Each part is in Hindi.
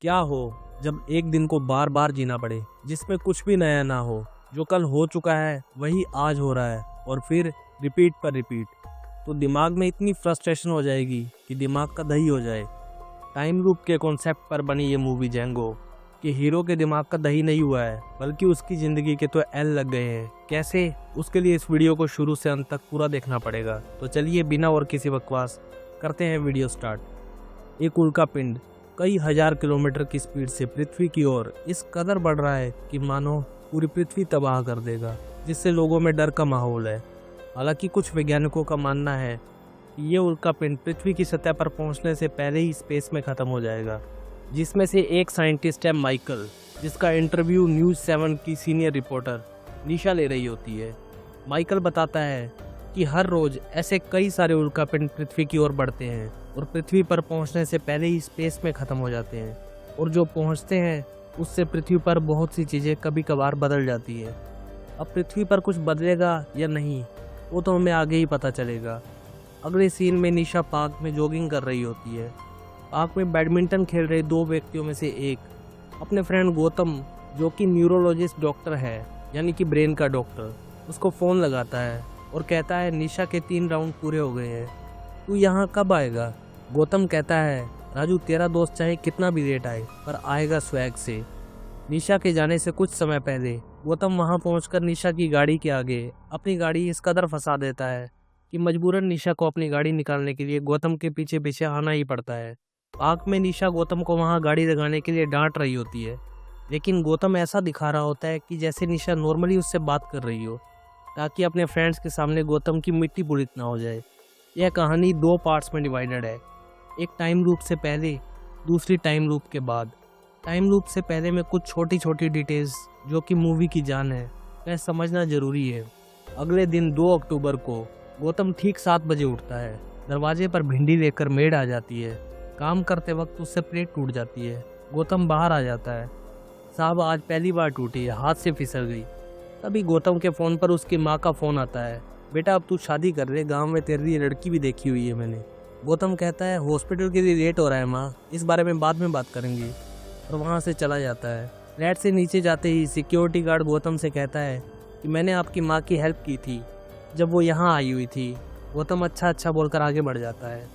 क्या हो जब एक दिन को बार बार जीना पड़े, जिसमें कुछ भी नया ना हो। जो कल हो चुका है वही आज हो रहा है और फिर रिपीट पर रिपीट। तो दिमाग में इतनी फ्रस्ट्रेशन हो जाएगी कि दिमाग का दही हो जाए। टाइम लूप के कॉन्सेप्ट पर बनी ये मूवी जैंगो कि हीरो के दिमाग का दही नहीं हुआ है, बल्कि उसकी ज़िंदगी के तो एल लग गए हैं। कैसे? उसके लिए इस वीडियो को शुरू से अंत तक पूरा देखना पड़ेगा। तो चलिए बिना और किसी बकवास करते हैं वीडियो स्टार्ट। एक उल्का पिंड कई हजार किलोमीटर की स्पीड से पृथ्वी की ओर इस कदर बढ़ रहा है कि मानो पूरी पृथ्वी तबाह कर देगा, जिससे लोगों में डर का माहौल है। हालांकि कुछ वैज्ञानिकों का मानना है कि ये उल्का पिंड पृथ्वी की सतह पर पहुंचने से पहले ही स्पेस में ख़त्म हो जाएगा। जिसमें से एक साइंटिस्ट है माइकल, जिसका इंटरव्यू न्यूज़ 7 की सीनियर रिपोर्टर निशा ले रही होती है। माइकल बताता है कि हर रोज़ ऐसे कई सारे उल्का पिंड पृथ्वी की ओर बढ़ते हैं और पृथ्वी पर पहुंचने से पहले ही स्पेस में ख़त्म हो जाते हैं, और जो पहुंचते हैं उससे पृथ्वी पर बहुत सी चीज़ें कभी कभार बदल जाती है। अब पृथ्वी पर कुछ बदलेगा या नहीं, वो तो हमें आगे ही पता चलेगा। अगले सीन में निशा पार्क में जॉगिंग कर रही होती है। पार्क में बैडमिंटन खेल रहे दो व्यक्तियों में से एक अपने फ्रेंड गौतम, जो कि न्यूरोलॉजिस्ट डॉक्टर है, यानी कि ब्रेन का डॉक्टर, उसको फ़ोन लगाता है और कहता है निशा के 3 राउंड पूरे हो गए हैं, तू यहाँ कब आएगा। गौतम कहता है राजू, तेरा दोस्त चाहे कितना भी लेट आए पर आएगा स्वैग से। निशा के जाने से कुछ समय पहले गौतम वहाँ पहुँचकर निशा की गाड़ी के आगे अपनी गाड़ी इस कदर फंसा देता है कि मजबूरन निशा को अपनी गाड़ी निकालने के लिए गौतम के पीछे पीछे आना ही पड़ता है। पार्क में निशा गौतम को वहाँ गाड़ी लगाने के लिए डांट रही होती है, लेकिन गौतम ऐसा दिखा रहा होता है कि जैसे निशा नॉर्मली उससे बात कर रही हो, ताकि अपने फ्रेंड्स के सामने गौतम की मिट्टी पुलित ना हो जाए। यह कहानी 2 पार्ट्स में डिवाइडेड है, एक टाइम लूप से पहले, दूसरी टाइम लूप के बाद। टाइम लूप से पहले में कुछ छोटी छोटी डिटेल्स जो कि मूवी की जान है, वह समझना ज़रूरी है। अगले दिन 2 अक्टूबर को गौतम ठीक 7 बजे उठता है। दरवाजे पर भिंडी लेकर मेड आ जाती है। काम करते वक्त उससे प्लेट टूट जाती है। गौतम बाहर आ जाता है। साहब, आज पहली बार टूटी है, हाथ से फिसल गई। तभी गौतम के फ़ोन पर उसकी माँ का फ़ोन आता है। बेटा, अब तू शादी कर ले, गांव में तेरी ये लड़की भी देखी हुई है मैंने। गौतम कहता है हॉस्पिटल के लिए लेट हो रहा है माँ, इस बारे में बाद में बात करेंगे, और वहाँ से चला जाता है। फ्लैट से नीचे जाते ही सिक्योरिटी गार्ड गौतम से कहता है कि मैंने आपकी माँ की हेल्प की थी जब वो यहाँ आई हुई थी। गौतम अच्छा अच्छा बोलकर आगे बढ़ जाता है।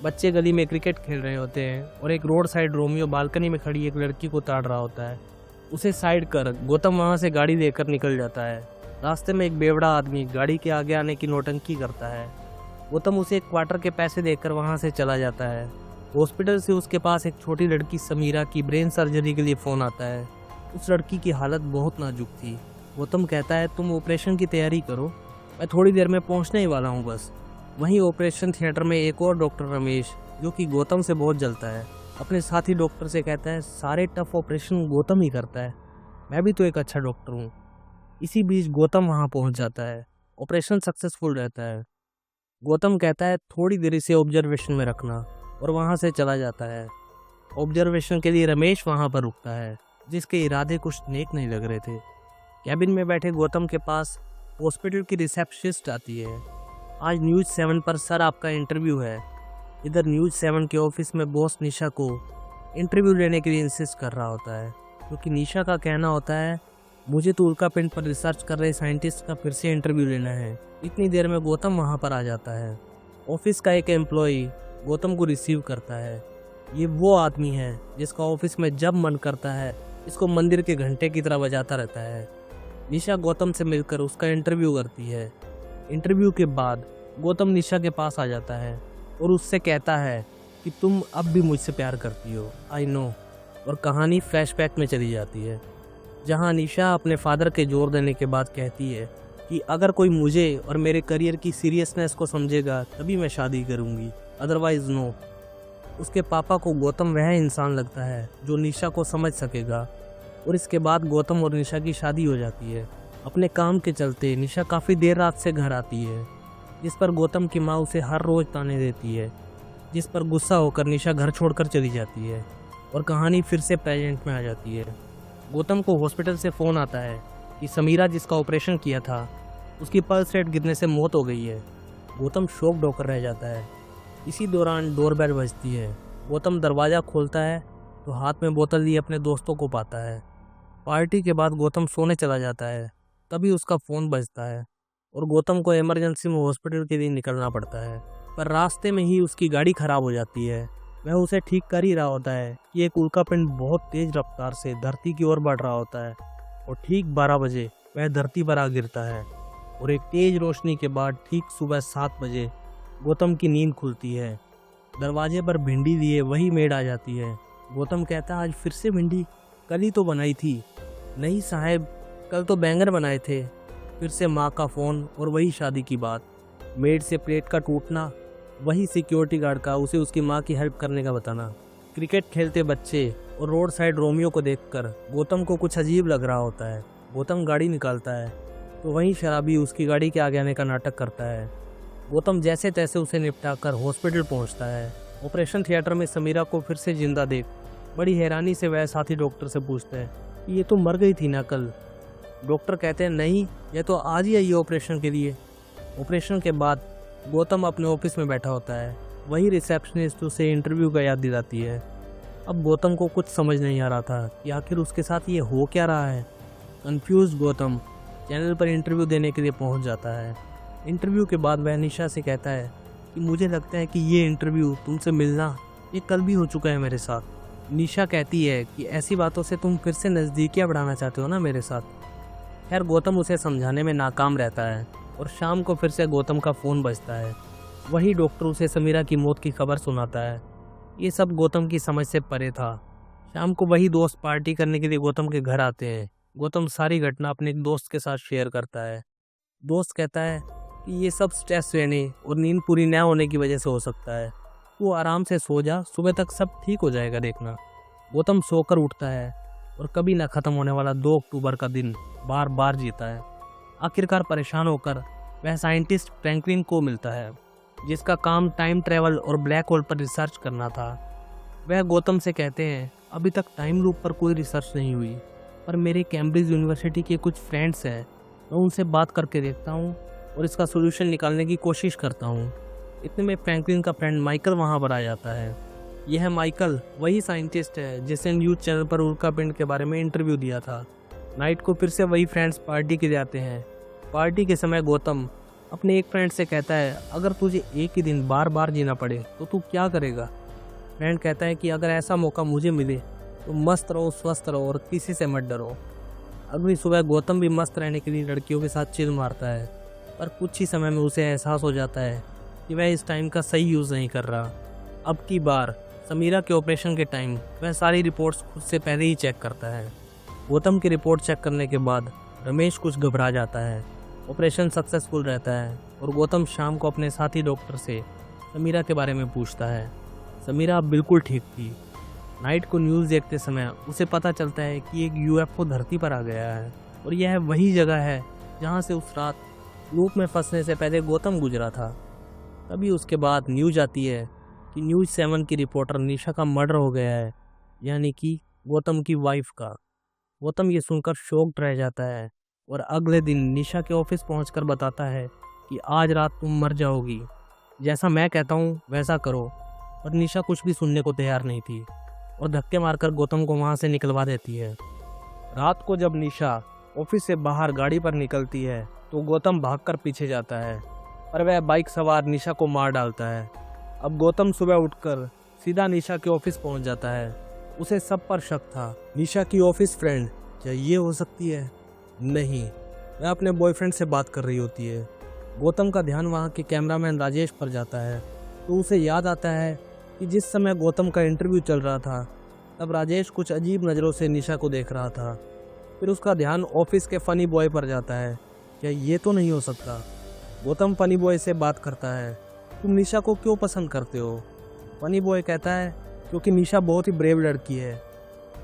बच्चे गली में क्रिकेट खेल रहे होते हैं और एक रोड साइड रोमियो बालकनी में खड़ी एक लड़की को ताड़ रहा होता है। उसे साइड कर गौतम वहाँ से गाड़ी लेकर निकल जाता है। रास्ते में एक बेवड़ा आदमी गाड़ी के आगे आने की नौटंकी करता है। गौतम उसे एक क्वार्टर के पैसे देकर वहाँ से चला जाता है। हॉस्पिटल से उसके पास एक छोटी लड़की समीरा की ब्रेन सर्जरी के लिए फ़ोन आता है। उस लड़की की हालत बहुत नाजुक थी। गौतम कहता है तुम ऑपरेशन की तैयारी करो, मैं थोड़ी देर में पहुँचने ही वाला हूँ बस। वहीं ऑपरेशन थिएटर में एक और डॉक्टर रमेश, जो कि गौतम से बहुत जलता है, अपने साथी डॉक्टर से कहता है सारे टफ ऑपरेशन गौतम ही करता है, मैं भी तो एक अच्छा डॉक्टर हूँ। इसी बीच गौतम वहाँ पहुँच जाता है। ऑपरेशन सक्सेसफुल रहता है। गौतम कहता है थोड़ी देर इसे ऑब्जर्वेशन में रखना, और वहाँ से चला जाता है। ऑब्जर्वेशन के लिए रमेश वहाँ पर रुकता है, जिसके इरादे कुछ नेक नहीं लग रहे थे। कैबिन में बैठे गौतम के पास हॉस्पिटल की रिसेप्शनिस्ट आती है। आज न्यूज़ 7 पर सर आपका इंटरव्यू है। इधर न्यूज़ 7 के ऑफिस में बॉस निशा को इंटरव्यू लेने के लिए इंसिस्ट कर रहा होता है, क्योंकि निशा का कहना होता है मुझे तो उल्का पिंड पर रिसर्च कर रहे साइंटिस्ट का फिर से इंटरव्यू लेना है। इतनी देर में गौतम वहाँ पर आ जाता है। ऑफिस का एक एम्प्लॉई गौतम को रिसीव करता है। ये वो आदमी है जिसका ऑफिस में जब मन करता है इसको मंदिर के घंटे की तरह बजाता रहता है। निशा गौतम से मिलकर उसका इंटरव्यू करती है। इंटरव्यू के बाद गौतम निशा के पास आ जाता है और उससे कहता है कि तुम अब भी मुझसे प्यार करती हो, आई नो। और कहानी फ्लैशबैक में चली जाती है, जहां निशा अपने फादर के जोर देने के बाद कहती है कि अगर कोई मुझे और मेरे करियर की सीरियसनेस को समझेगा तभी मैं शादी करूंगी, अदरवाइज नो। उसके पापा को गौतम वह इंसान लगता है जो निशा को समझ सकेगा, और इसके बाद गौतम और निशा की शादी हो जाती है। अपने काम के चलते निशा काफ़ी देर रात से घर आती है, जिस पर गौतम की माँ उसे हर रोज़ ताने देती है, जिस पर गुस्सा होकर निशा घर छोड़कर चली जाती है, और कहानी फिर से प्रेजेंट में आ जाती है। गौतम को हॉस्पिटल से फ़ोन आता है कि समीरा जिसका ऑपरेशन किया था उसकी पल्स रेट गिरने से मौत हो गई है। गौतम शॉक्ड होकर रह जाता है। इसी दौरान डोरबेल बजती है। गौतम दरवाज़ा खोलता है तो हाथ में बोतल लिए अपने दोस्तों को पाता है। पार्टी के बाद गौतम सोने चला जाता है, तभी उसका फ़ोन बजता है और गौतम को इमरजेंसी में हॉस्पिटल के लिए निकलना पड़ता है। पर रास्ते में ही उसकी गाड़ी खराब हो जाती है। वह उसे ठीक कर ही रहा होता है कि एक उल्कापिंड बहुत तेज रफ्तार से धरती की ओर बढ़ रहा होता है और ठीक 12 बजे वह धरती पर आ गिरता है और एक तेज रोशनी के बाद ठीक सुबह 7 बजे गौतम की नींद खुलती है। दरवाजे पर भिंडी लिए वही मेड आ जाती है। गौतम कहता है, आज फिर से भिंडी? कल ही तो बनाई थी। नहीं साहब, कल तो बैंगन बनाए थे। फिर से माँ का फ़ोन और वही शादी की बात। मेड से प्लेट का टूटना, वही सिक्योरिटी गार्ड का उसे उसकी माँ की हेल्प करने का बताना। क्रिकेट खेलते बच्चे और रोड साइड रोमियो को देखकर गौतम को कुछ अजीब लग रहा होता है। गौतम गाड़ी निकालता है तो वहीं शराबी उसकी गाड़ी के आगे आने का नाटक करता है। गौतम जैसे तैसे उसे निपटाकर हॉस्पिटल पहुंचता है। ऑपरेशन थिएटर में समीरा को फिर से जिंदा देख बड़ी हैरानी से वह साथी डॉक्टर से पूछता है कि ये तो मर गई थी ना कल। डॉक्टर कहते हैं, नहीं, यह तो आज ही आई है ऑपरेशन के लिए। ऑपरेशन के बाद गौतम अपने ऑफिस में बैठा होता है। वही रिसेप्शनिस्ट उसे इंटरव्यू का याद दिलाती है। अब गौतम को कुछ समझ नहीं आ रहा था कि आखिर उसके साथ ये हो क्या रहा है। कंफ्यूज गौतम चैनल पर इंटरव्यू देने के लिए पहुंच जाता है। इंटरव्यू के बाद वह निशा से कहता है कि मुझे लगता है कि ये इंटरव्यू तुमसे मिलना ये कल भी हो चुका है मेरे साथ। निशा कहती है कि ऐसी बातों से तुम फिर से नज़दीकियाँ बढ़ाना चाहते हो ना मेरे साथ। खैर गौतम उसे समझाने में नाकाम रहता है और शाम को फिर से गौतम का फ़ोन बजता है। वही डॉक्टर उसे समीरा की मौत की खबर सुनाता है। ये सब गौतम की समझ से परे था। शाम को वही दोस्त पार्टी करने के लिए गौतम के घर आते हैं। गौतम सारी घटना अपने एक दोस्त के साथ शेयर करता है। दोस्त कहता है कि ये सब स्ट्रेस रहने और नींद पूरी न होने की वजह से हो सकता है। तू आराम से सो जा, सुबह तक सब ठीक हो जाएगा देखना। गौतम सोकर उठता है और कभी ना ख़त्म होने वाला 2 अक्टूबर का दिन बार बार जीता है। आखिरकार परेशान होकर वह साइंटिस्ट फ्रैंकलिन को मिलता है, जिसका काम टाइम ट्रैवल और ब्लैक होल पर रिसर्च करना था। वह गौतम से कहते हैं, अभी तक टाइम लूप पर कोई रिसर्च नहीं हुई, पर मेरे कैम्ब्रिज यूनिवर्सिटी के कुछ फ्रेंड्स हैं, मैं उनसे बात करके देखता हूँ और इसका सोल्यूशन निकालने की कोशिश करता हूँ। इतने में फ्रैंकलिन का फ्रेंड माइकल वहाँ पर आ जाता है। यह माइकल वही साइंटिस्ट है जिसने न्यूज़ चैनल पर उल्कापिंड के बारे में इंटरव्यू दिया था। नाइट को फिर से वही फ्रेंड्स पार्टी के लिए आते हैं। पार्टी के समय गौतम अपने एक फ्रेंड से कहता है, अगर तुझे एक ही दिन बार बार जीना पड़े तो तू क्या करेगा। फ्रेंड कहता है कि अगर ऐसा मौका मुझे मिले तो मस्त रहो, स्वस्थ रहो और किसी से मत डरो। अगली सुबह गौतम भी मस्त रहने के लिए लड़कियों के साथ चिल मारता है, पर कुछ ही समय में उसे एहसास हो जाता है कि वह इस टाइम का सही यूज़ नहीं कर रहा। अब की बार समीरा के ऑपरेशन के टाइम वह सारी रिपोर्ट्स खुद से पहले ही चेक करता है। गौतम की रिपोर्ट चेक करने के बाद रमेश कुछ घबरा जाता है। ऑपरेशन सक्सेसफुल रहता है और गौतम शाम को अपने साथी डॉक्टर से समीरा के बारे में पूछता है। समीरा अब बिल्कुल ठीक थी। नाइट को न्यूज़ देखते समय उसे पता चलता है कि एक यूएफओ धरती पर आ गया है और यह वही जगह है जहां से उस रात लूप में फंसने से पहले गौतम गुजरा था। तभी उसके बाद न्यूज़ आती है कि न्यूज़ 7 की रिपोर्टर निशा का मर्डर हो गया है, यानी कि गौतम की वाइफ का। गौतम ये सुनकर शॉक्ड रह जाता है और अगले दिन निशा के ऑफिस पहुंचकर बताता है कि आज रात तुम मर जाओगी, जैसा मैं कहता हूँ वैसा करो। पर निशा कुछ भी सुनने को तैयार नहीं थी और धक्के मारकर गौतम को वहाँ से निकलवा देती है। रात को जब निशा ऑफिस से बाहर गाड़ी पर निकलती है तो गौतम भागकर पीछे जाता है, पर वह बाइक सवार निशा को मार डालता है। अब गौतम सुबह उठकर सीधा निशा के ऑफिस पहुंच जाता है। उसे सब पर शक था। निशा की ऑफिस फ्रेंड, क्या ये हो सकती है? नहीं, वह अपने बॉयफ्रेंड से बात कर रही होती है। गौतम का ध्यान वहाँ के कैमरामैन राजेश पर जाता है तो उसे याद आता है कि जिस समय गौतम का इंटरव्यू चल रहा था तब राजेश कुछ अजीब नज़रों से निशा को देख रहा था। फिर उसका ध्यान ऑफिस के फ़नी बॉय पर जाता है। क्या ये तो नहीं हो सकता? गौतम फ़नी बॉय से बात करता है, तुम निशा को क्यों पसंद करते हो? फ़नी बॉय कहता है, क्योंकि निशा बहुत ही ब्रेव लड़की है।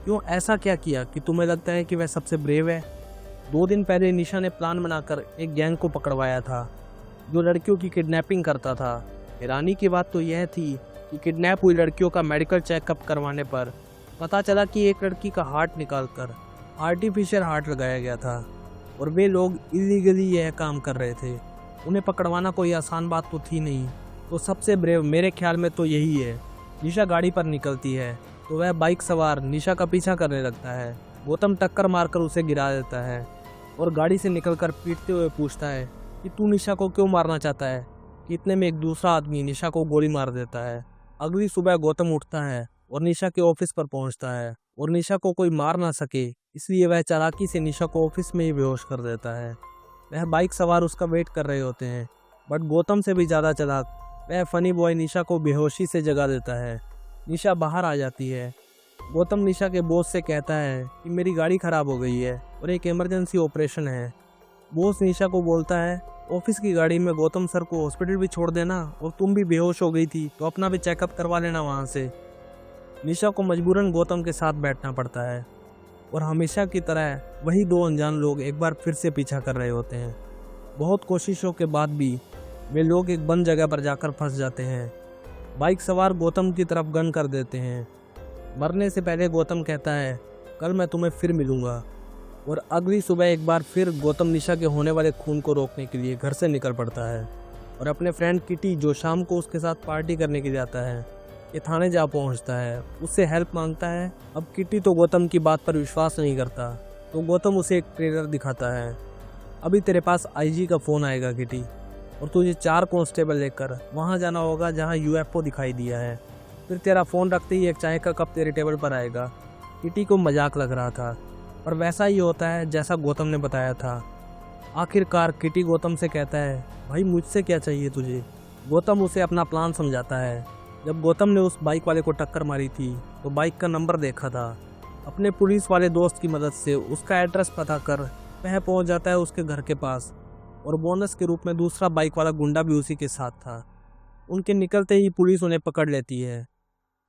क्यों, ऐसा क्या किया कि तुम्हें लगता है कि वह सबसे ब्रेव है? 2 दिन पहले निशा ने प्लान बनाकर एक गैंग को पकड़वाया था जो लड़कियों की किडनैपिंग करता था। हैरानी की बात तो यह थी कि किडनैप हुई लड़कियों का मेडिकल चेकअप करवाने पर पता चला कि एक लड़की का हार्ट निकालकर आर्टिफिशियल हार्ट लगाया गया था और वे लोग इलीगली यह काम कर रहे थे। उन्हें पकड़वाना कोई आसान बात तो थी नहीं। तो सबसे ब्रेव मेरे ख्याल में तो यही है। निशा गाड़ी पर निकलती है तो वह बाइक सवार निशा का पीछा करने लगता है। गौतम टक्कर मारकर उसे गिरा देता है और गाड़ी से निकलकर पीटते हुए पूछता है कि तू निशा को क्यों मारना चाहता है। कि इतने में एक दूसरा आदमी निशा को गोली मार देता है। अगली सुबह गौतम उठता है और निशा के ऑफिस पर पहुंचता है और निशा को कोई मार ना सके इसलिए वह चालाकी से निशा को ऑफिस में ही बेहोश कर देता है। वह बाइक सवार उसका वेट कर रहे होते हैं, बट गौतम से भी ज़्यादा चालाक वह फनी बॉय निशा को बेहोशी से जगा देता है। निशा बाहर आ जाती है। गौतम निशा के बॉस से कहता है कि मेरी गाड़ी ख़राब हो गई है और एक इमरजेंसी ऑपरेशन है। बॉस निशा को बोलता है ऑफिस की गाड़ी में गौतम सर को हॉस्पिटल भी छोड़ देना और तुम भी बेहोश हो गई थी तो अपना भी चेकअप करवा लेना वहाँ से। निशा को मजबूरन गौतम के साथ बैठना पड़ता है और हमेशा की तरह वही दो अनजान लोग एक बार फिर से पीछा कर रहे होते हैं। बहुत कोशिशों के बाद भी वे लोग एक बंद जगह पर जाकर फंस जाते हैं। बाइक सवार गौतम की तरफ गन कर देते हैं। मरने से पहले गौतम कहता है कल मैं तुम्हें फिर मिलूंगा। और अगली सुबह एक बार फिर गौतम निशा के होने वाले खून को रोकने के लिए घर से निकल पड़ता है और अपने फ्रेंड किटी जो शाम को उसके साथ पार्टी करने के लिए आता है ये थाने जा पहुंचता है। उससे हेल्प मांगता है। अब किटी तो गौतम की बात पर विश्वास नहीं करता तो गौतम उसे एक ट्रेलर दिखाता है। अभी तेरे पास आईजी का फ़ोन आएगा किटी और तुझे 4 कांस्टेबल लेकर वहाँ जाना होगा जहाँ यूएफओ दिखाई दिया है। फिर तेरा फ़ोन रखते ही एक चाय का कप तेरे टेबल पर आएगा। किटी को मजाक लग रहा था और वैसा ही होता है जैसा गौतम ने बताया था। आखिरकार किटी गौतम से कहता है भाई मुझसे क्या चाहिए तुझे। गौतम उसे अपना प्लान समझाता है। जब गौतम ने उस बाइक वाले को टक्कर मारी थी तो बाइक का नंबर देखा था। अपने पुलिस वाले दोस्त की मदद से उसका एड्रेस पता कर वह पहुंच जाता है उसके घर के पास और बोनस के रूप में दूसरा बाइक वाला गुंडा भी उसी के साथ था। उनके निकलते ही पुलिस उन्हें पकड़ लेती है।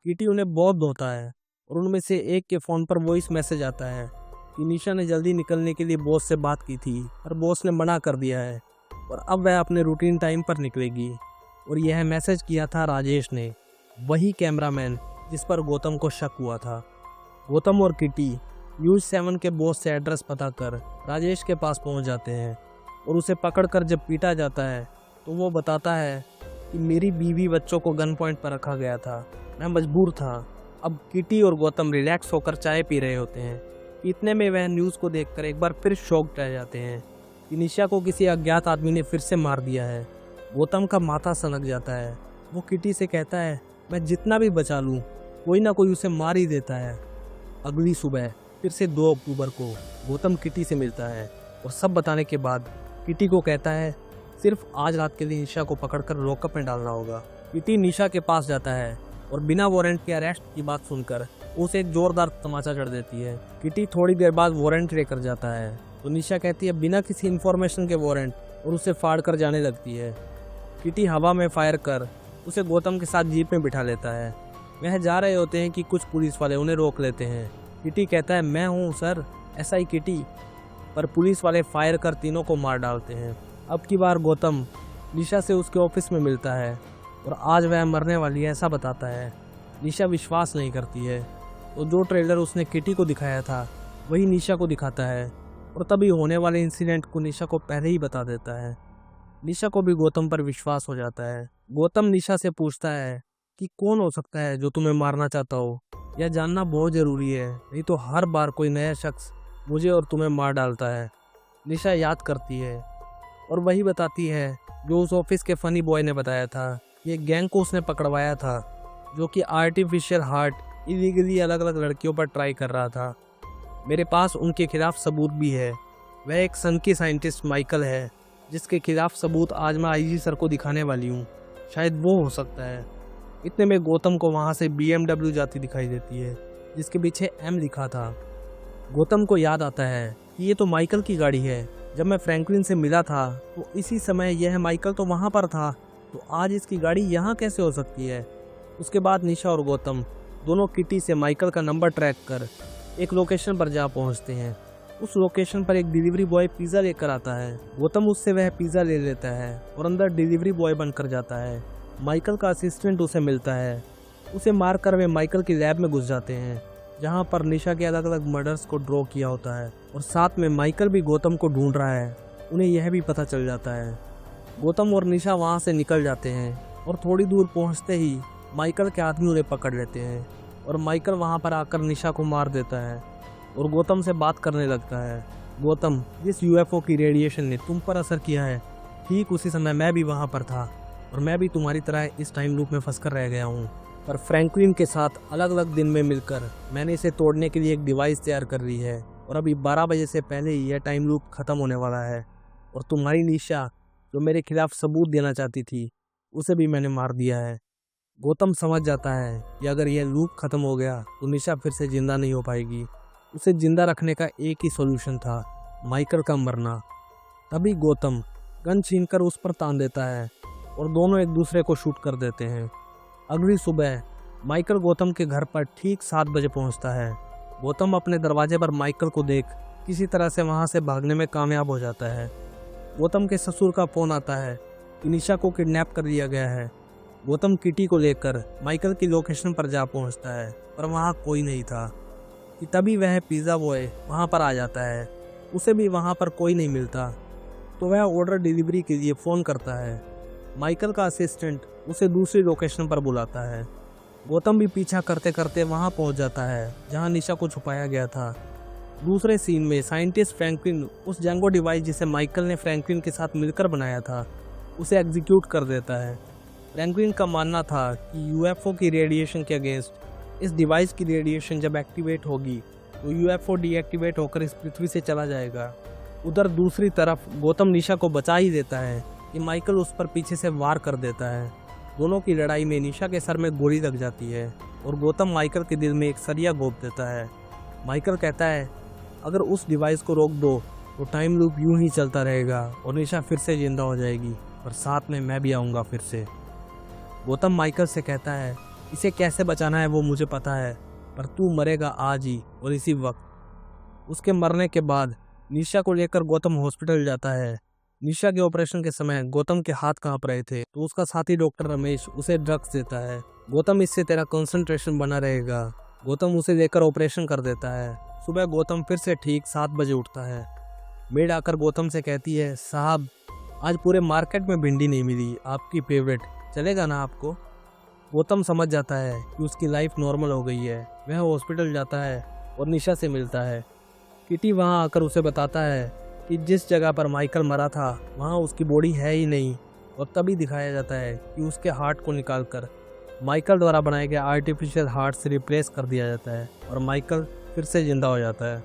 किटी उन्हें बहुत धोता है और उनमें से एक के फ़ोन पर वॉइस मैसेज आता है कि निशा ने जल्दी निकलने के लिए बॉस से बात की थी पर बॉस ने मना कर दिया है और अब वह अपने रूटीन टाइम पर निकलेगी। और यह मैसेज किया था राजेश ने, वही कैमरामैन जिस पर गौतम को शक हुआ था। गौतम और किटी न्यूज़ 7 के बॉस से एड्रेस पता कर राजेश के पास पहुंच जाते हैं और उसे पकड़कर जब पीटा जाता है तो वो बताता है कि मेरी बीवी बच्चों को गन पॉइंट पर रखा गया था, मैं मजबूर था। अब किटी और गौतम रिलैक्स होकर चाय पी रहे होते हैं। इतने में वह न्यूज़ को देखकर एक बार फिर शॉक्ड रह जाते हैं कि निशा को किसी अज्ञात आदमी ने फिर से मार दिया है। गौतम का माथा सनक जाता है। वो किटी से कहता है मैं जितना भी बचा लूँ कोई ना कोई उसे मार ही देता है। अगली सुबह फिर से 2 अक्टूबर को गौतम किटी से मिलता है और सब बताने के बाद किटी को कहता है सिर्फ आज रात के लिए निशा को पकड़कर लॉकअप में डालना होगा। किटी निशा के पास जाता है और बिना वारंट के अरेस्ट की बात सुनकर उसे एक जोरदार तमाचा चढ़ देती है। किटी थोड़ी देर बाद वारंट लेकर जाता है तो निशा कहती है बिना किसी इन्फॉर्मेशन के वारंट और उसे फाड़ कर जाने लगती है। किटी हवा में फायर कर उसे गौतम के साथ जीप में बिठा लेता है। वह जा रहे होते हैं कि कुछ पुलिस वाले उन्हें रोक लेते हैं। किटी कहता है मैं हूँ सर, ऐसा ही किटी। पर पुलिस वाले फायर कर तीनों को मार डालते हैं। अब की बार गौतम निशा से उसके ऑफिस में मिलता है और आज वह मरने वाली है ऐसा बताता है। निशा विश्वास नहीं करती है तो जो ट्रेलर उसने किटी को दिखाया था वही निशा को दिखाता है और तभी होने वाले इंसिडेंट को निशा को पहले ही बता देता है। निशा को भी गौतम पर विश्वास हो जाता है। गौतम निशा से पूछता है कि कौन हो सकता है जो तुम्हें मारना चाहता हो। यह जानना बहुत ज़रूरी है, नहीं तो हर बार कोई नया शख्स मुझे और तुम्हें मार डालता है। निशा याद करती है और वही बताती है जो उस ऑफिस के फनी बॉय ने बताया था। ये गैंग को उसने पकड़वाया था जो कि आर्टिफिशियल हार्ट इलीगली अलग अलग लड़कियों पर ट्राई कर रहा था। मेरे पास उनके खिलाफ सबूत भी है। वह एक सन की साइंटिस्ट माइकल है जिसके खिलाफ सबूत आज मैं आईजी सर को दिखाने वाली हूँ, शायद वो हो सकता है। इतने में गौतम को वहाँ से BMW जाती दिखाई देती है जिसके पीछे M लिखा था। गौतम को याद आता है कि ये तो माइकल की गाड़ी है। जब मैं फ्रैंकलिन से मिला था तो इसी समय यह माइकल तो वहाँ पर था, तो आज इसकी गाड़ी यहाँ कैसे हो सकती है। उसके बाद निशा और गौतम दोनों किटी से माइकल का नंबर ट्रैक कर एक लोकेशन पर जा पहुँचते हैं। उस लोकेशन पर एक डिलीवरी बॉय पिज़्ज़ा लेकर आता है। गौतम उससे वह पिज़्ज़ा ले लेता है और अंदर डिलीवरी बॉय बनकर जाता है। माइकल का असिस्टेंट उसे मिलता है। उसे मारकर वे माइकल की लैब में घुस जाते हैं जहां पर निशा के अलग अलग मर्डर्स को ड्रॉ किया होता है और साथ में माइकल भी गौतम को ढूंढ रहा है। उन्हें यह भी पता चल जाता है। गौतम और निशा वहां से निकल जाते हैं और थोड़ी दूर पहुंचते ही माइकल के आदमी उन्हें पकड़ लेते हैं। और माइकल वहाँ पर आकर निशा को मार देता है और गौतम से बात करने लगता है। गौतम, जिस यूएफओ की रेडिएशन ने तुम पर असर किया है, ठीक उसी समय मैं भी वहाँ पर था और मैं भी तुम्हारी तरह इस टाइम लूप में फंसकर रह गया हूँ। पर फ्रैंकलिन के साथ अलग अलग दिन में मिलकर मैंने इसे तोड़ने के लिए एक डिवाइस तैयार कर ली है और अभी 12 बजे से पहले ही यह टाइम लूप खत्म होने वाला है। और तुम्हारी निशा जो मेरे खिलाफ सबूत देना चाहती थी, उसे भी मैंने मार दिया है। गौतम समझ जाता है कि अगर यह लूप खत्म हो गया तो निशा फिर से जिंदा नहीं हो पाएगी। उसे जिंदा रखने का एक ही सॉल्यूशन था, माइकल का मरना। तभी गौतम गन छीनकर उस पर तान देता है और दोनों एक दूसरे को शूट कर देते हैं। अगली सुबह माइकल गौतम के घर पर ठीक 7 बजे पहुंचता है। गौतम अपने दरवाजे पर माइकल को देख किसी तरह से वहां से भागने में कामयाब हो जाता है। गौतम के ससुर का फोन आता है कि निशा को किडनैप कर लिया गया है। गौतम किटी को लेकर माइकल की लोकेशन पर जा पहुंचता है, पर वहां कोई नहीं था कि तभी वह पिज़्ज़ा बॉय वहां पर आ जाता है। उसे भी वहां पर कोई नहीं मिलता, तो वह ऑर्डर डिलीवरी के लिए फ़ोन करता है। माइकल का असिस्टेंट उसे दूसरी लोकेशन पर बुलाता है। गौतम भी पीछा करते करते वहां पहुंच जाता है जहां निशा को छुपाया गया था। दूसरे सीन में साइंटिस्ट फ्रैंकलिन उस जैंगो डिवाइस जिसे माइकल ने फ्रैंकलिन के साथ मिलकर बनाया था, उसे एग्जीक्यूट कर देता है। फ्रैंकलिन का मानना था कि यूएफओ की रेडिएशन के अगेंस्ट इस डिवाइस की रेडिएशन जब एक्टिवेट होगी तो यूएफओ डीएक्टिवेट होकर इस पृथ्वी से चला जाएगा। उधर दूसरी तरफ गौतम निशा को बचा ही देता है कि माइकल उस पर पीछे से वार कर देता है। दोनों की लड़ाई में निशा के सर में गोली लग जाती है और गौतम माइकल के दिल में एक सरिया घोंप देता है। माइकल कहता है, अगर उस डिवाइस को रोक दो तो टाइम लूप यूं ही चलता रहेगा और निशा फिर से जिंदा हो जाएगी, और साथ में मैं भी आऊँगा फिर से। गौतम माइकल से कहता है, इसे कैसे बचाना है वो मुझे पता है, पर तू मरेगा आज ही और इसी वक्त। उसके मरने के बाद निशा को लेकर गौतम हॉस्पिटल जाता है। निशा के ऑपरेशन के समय गौतम के हाथ कांप रहे थे, तो उसका साथी डॉक्टर रमेश उसे ड्रग्स देता है। गौतम, इससे तेरा कंसंट्रेशन बना रहेगा। गौतम उसे लेकर ऑपरेशन कर देता है। सुबह गौतम फिर से ठीक 7 बजे उठता है। मेड आकर गौतम से कहती है, साहब आज पूरे मार्केट में भिंडी नहीं मिली, आपकी फेवरेट, चलेगा ना आपको? गौतम समझ जाता है कि उसकी लाइफ नॉर्मल हो गई है। वह हॉस्पिटल जाता है और निशा से मिलता है। किटी वहां आकर उसे बताता है कि जिस जगह पर माइकल मरा था वहां उसकी बॉडी है ही नहीं, और तभी दिखाया जाता है कि उसके हार्ट को निकालकर माइकल द्वारा बनाए गए आर्टिफिशियल हार्ट से रिप्लेस कर दिया जाता है और माइकल फिर से जिंदा हो जाता है।